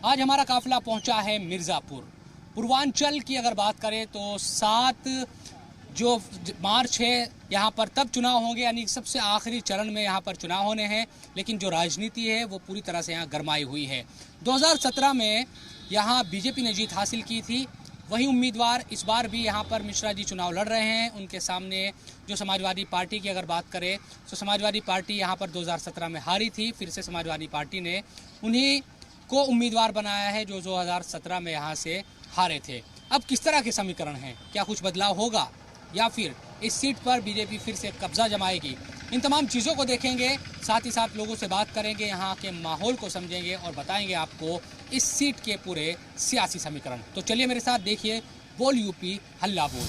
आज हमारा काफिला पहुंचा है मिर्ज़ापुर। पूर्वांचल की अगर बात करें तो 7 जो मार्च है यहाँ पर तब चुनाव होंगे, यानी सबसे आखिरी चरण में यहाँ पर चुनाव होने हैं। लेकिन जो राजनीति है वो पूरी तरह से यहाँ गरमाई हुई है। 2017 में यहाँ बीजेपी ने जीत हासिल की थी। वही उम्मीदवार इस बार भी यहाँ पर मिश्रा जी चुनाव लड़ रहे हैं। उनके सामने जो समाजवादी पार्टी की अगर बात करें तो समाजवादी पार्टी यहाँ पर 2017 में हारी थी। फिर से समाजवादी पार्टी ने उन्हीं को उम्मीदवार बनाया है जो 2017 में यहाँ से हारे थे। अब किस तरह के समीकरण हैं, क्या कुछ बदलाव होगा या फिर इस सीट पर बीजेपी फिर से कब्जा जमाएगी, इन तमाम चीज़ों को देखेंगे। साथ ही साथ लोगों से बात करेंगे, यहाँ के माहौल को समझेंगे और बताएंगे आपको इस सीट के पूरे सियासी समीकरण। तो चलिए मेरे साथ देखिए बोल यूपी हल्ला बोल।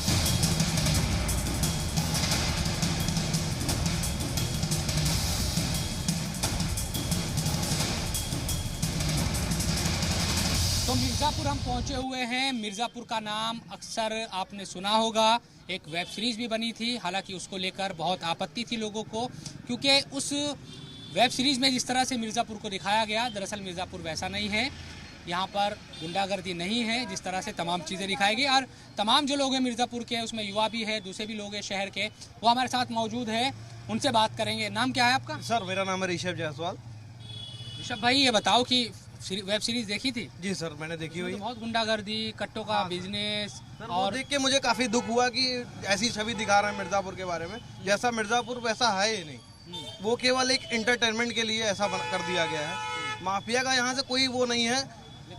तो मिर्ज़ापुर हम पहुंचे हुए हैं। मिर्ज़ापुर का नाम अक्सर आपने सुना होगा, एक वेब सीरीज़ भी बनी थी। हालांकि उसको लेकर बहुत आपत्ति थी लोगों को, क्योंकि उस वेब सीरीज़ में जिस तरह से मिर्ज़ापुर को दिखाया गया, दरअसल मिर्ज़ापुर वैसा नहीं है। यहाँ पर गुंडागर्दी नहीं है जिस तरह से तमाम चीज़ें दिखाई गई। और तमाम जो लोग हैं मिर्ज़ापुर के, उसमें युवा भी है, दूसरे भी लोग हैं शहर के, वो हमारे साथ मौजूद है। उनसे बात करेंगे। नाम क्या है आपका? सर मेरा नाम है ऋषभ जायसवाल। ऋषभ भाई, ये बताओ कि वेब सीरीज देखी थी? जी सर, मैंने देखी हुई। तो बहुत गुंडागर्दी, कट्टों का बिजनेस, और देख के मुझे काफी दुख हुआ कि ऐसी छवि दिखा रहे हैं मिर्जापुर के बारे में। जैसा मिर्जापुर वैसा है ही नहीं, वो केवल एक एंटरटेनमेंट के लिए ऐसा कर दिया गया है। माफिया का यहाँ से कोई वो नहीं है।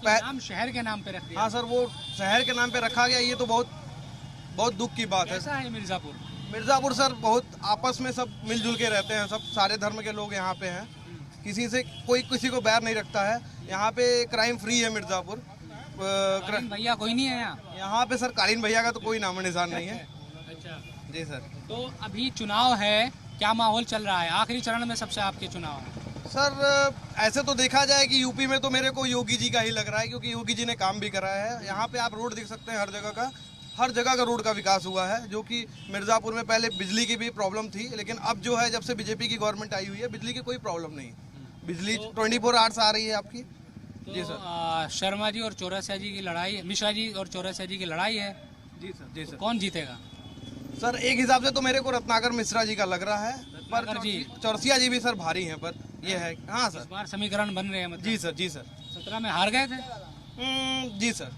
नाम शहर के नाम पे रख दिया। हाँ सर, वो शहर के नाम पे रखा गया। ये तो बहुत दुख की बात है। ऐसा है मिर्जापुर सर बहुत आपस में सब मिलजुल के रहते हैं। सब सारे धर्म के लोग यहाँ पे हैं। किसी से कोई किसी को बैर नहीं रखता है। यहाँ पे क्राइम फ्री है मिर्जापुर। भैया कोई नहीं है यहाँ पे सर। कालीन भैया का तो कोई नाम निशान नहीं है। अच्छा जी सर। तो अभी चुनाव है, क्या माहौल चल रहा है? आखिरी चरण में सबसे आपके चुनाव है सर। ऐसे तो देखा जाए कि यूपी में तो मेरे को योगी जी का ही लग रहा है, क्योंकि योगी जी ने काम भी कराया है। यहाँ पे आप रोड देख सकते हैं, हर जगह का रोड का विकास हुआ है। जो कि मिर्जापुर में पहले बिजली की भी प्रॉब्लम थी, लेकिन अब जो है जब से बीजेपी की गवर्नमेंट आई हुई है, बिजली की कोई प्रॉब्लम नहीं। बिजली 24 आवर्स आ रही है आपकी। तो जी सर। शर्मा जी और चौरसिया जी की लड़ाई, मिश्रा जी और चौरसिया जी की लड़ाई है। जी सर। जी सर। कौन जीतेगा? सर एक हिसाब से तो मेरे को रत्नाकर मिश्रा जी का लग रहा है, पर चौरसिया जी भी सर भारी हैं। पर ये है, हाँ सर, इस बार समीकरण बन रहे हैं मतलब। जी सर। जी सर। 17 में हार गए थे। जी सर।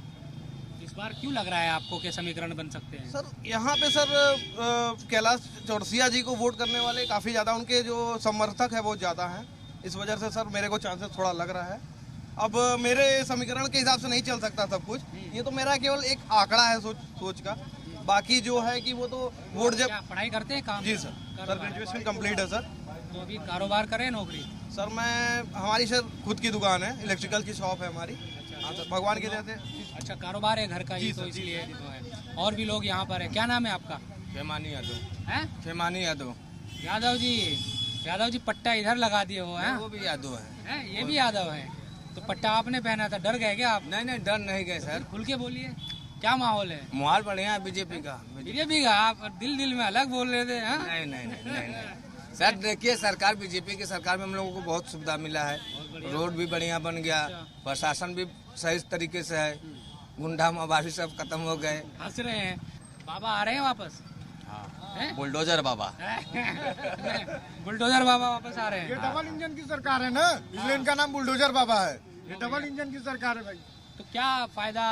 इस बार क्यों लग रहा है आपको कि समीकरण बन सकते हैं? सर यहाँ पे सर कैलाश चौरसिया जी को वोट करने वाले काफ़ी ज़्यादा, उनके जो समर्थक है बहुत ज़्यादा हैं। इस वजह से सर मेरे को चांसेस थोड़ा लग रहा है। अब मेरे समीकरण के हिसाब से नहीं चल सकता सब कुछ। ये तो मेरा केवल एक आंकड़ा है सोच का। बाकी जो है कि वो तो वोट जब पढ़ाई करते हैं काम। जी सर। सर ग्रेजुएशन कंप्लीट है सर। तो अभी कारोबार करें, नौकरी? सर हमारी सर खुद की दुकान है, इलेक्ट्रिकल की शॉप है हमारी। हाँ सर, भगवान के देते। अच्छा, कारोबार है घर का ही, तो इसलिए तो है। और भी लोग यहाँ पर है। क्या नाम है आपका? खेमानी यादव। हैं? खेमानी यादव। यादव जी पट्टा इधर लगा दिए हो हैं? वो भी यादव है। ये भी यादव है। तो पट्टा आपने पहना था, डर गए क्या आप? नहीं, डर नहीं गए सर। खुल के बोलिए, क्या माहौल है? माहौल बढ़िया है बीजेपी का। आप दिल में अलग बोल रहे थे। नहीं सर, देखिए सरकार, बीजेपी की सरकार में हम लोगों को बहुत सुविधा मिला है। रोड भी बढ़िया बन गया, प्रशासन भी सही तरीके से है, गुंडा मवाली सब खत्म हो गए। हंस रहे हैं। बाबा आ रहे हैं वापस? हाँ, बुलडोजर बाबा। बुलडोजर बाबा वापस आ रहे हैं। ये डबल इंजन की सरकार है ना, इसलिए इनका नाम बुलडोजर बाबा है। ये डबल इंजन की सरकार है भाई। तो क्या फायदा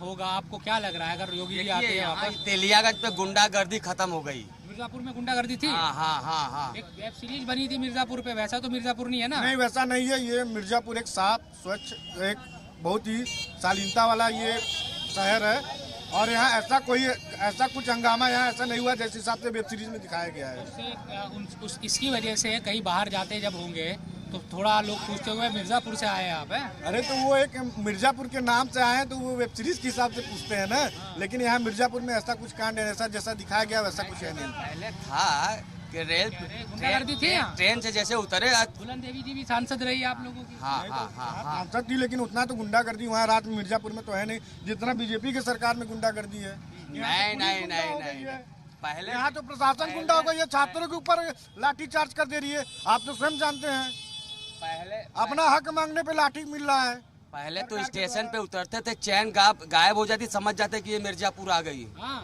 होगा आपको, क्या लग रहा है अगर योगी जी आते हैं वापस? तेलियागंज पे गुंडागर्दी खत्म हो गई। मिर्जापुर में गुंडागर्दी थी? हाँ। एक वेब सीरीज बनी थी मिर्जापुर पे, वैसा तो मिर्जापुर नहीं है ना? नहीं, वैसा नहीं है। ये मिर्जापुर एक साफ, स्वच्छ, एक बहुत ही शालीनता वाला ये शहर है। और यहाँ ऐसा कुछ हंगामा यहाँ ऐसा नहीं हुआ जिस हिसाब से वेब सीरीज में दिखाया गया है। इसकी वजह से कहीं बाहर जाते जब होंगे तो थोड़ा लोग पूछते हुए मिर्जापुर से आए आप हैं? अरे तो वो एक मिर्जापुर के नाम से आए हैं तो वो वेब सीरीज के हिसाब से पूछते हैं ना। लेकिन यहाँ मिर्जापुर में ऐसा कुछ कांड है, ऐसा जैसा दिखाया गया वैसा कुछ है नहीं। पहले था कि ट्रेन से जैसे उतरे। बुलंद देवी जी भी सांसद रही आप लोगों की? हाँ। सांसद थी, लेकिन उतना तो गुंडागर्दी वहाँ रात में मिर्जापुर में तो है नहीं जितना बीजेपी की सरकार में गुंडागर्दी है। नहीं। पहले यहाँ तो प्रशासन गुंडा हो गई है, छात्रों के ऊपर लाठी चार्ज कर दे रही है। आप तो स्वयं जानते हैं, पहले अपना हक मांगने पे लाठी मिल रहा है। पहले तो स्टेशन पे उतरते थे, चैन गायब हो जाती, समझ जाते कि ये मिर्जापुर आ गई। हाँ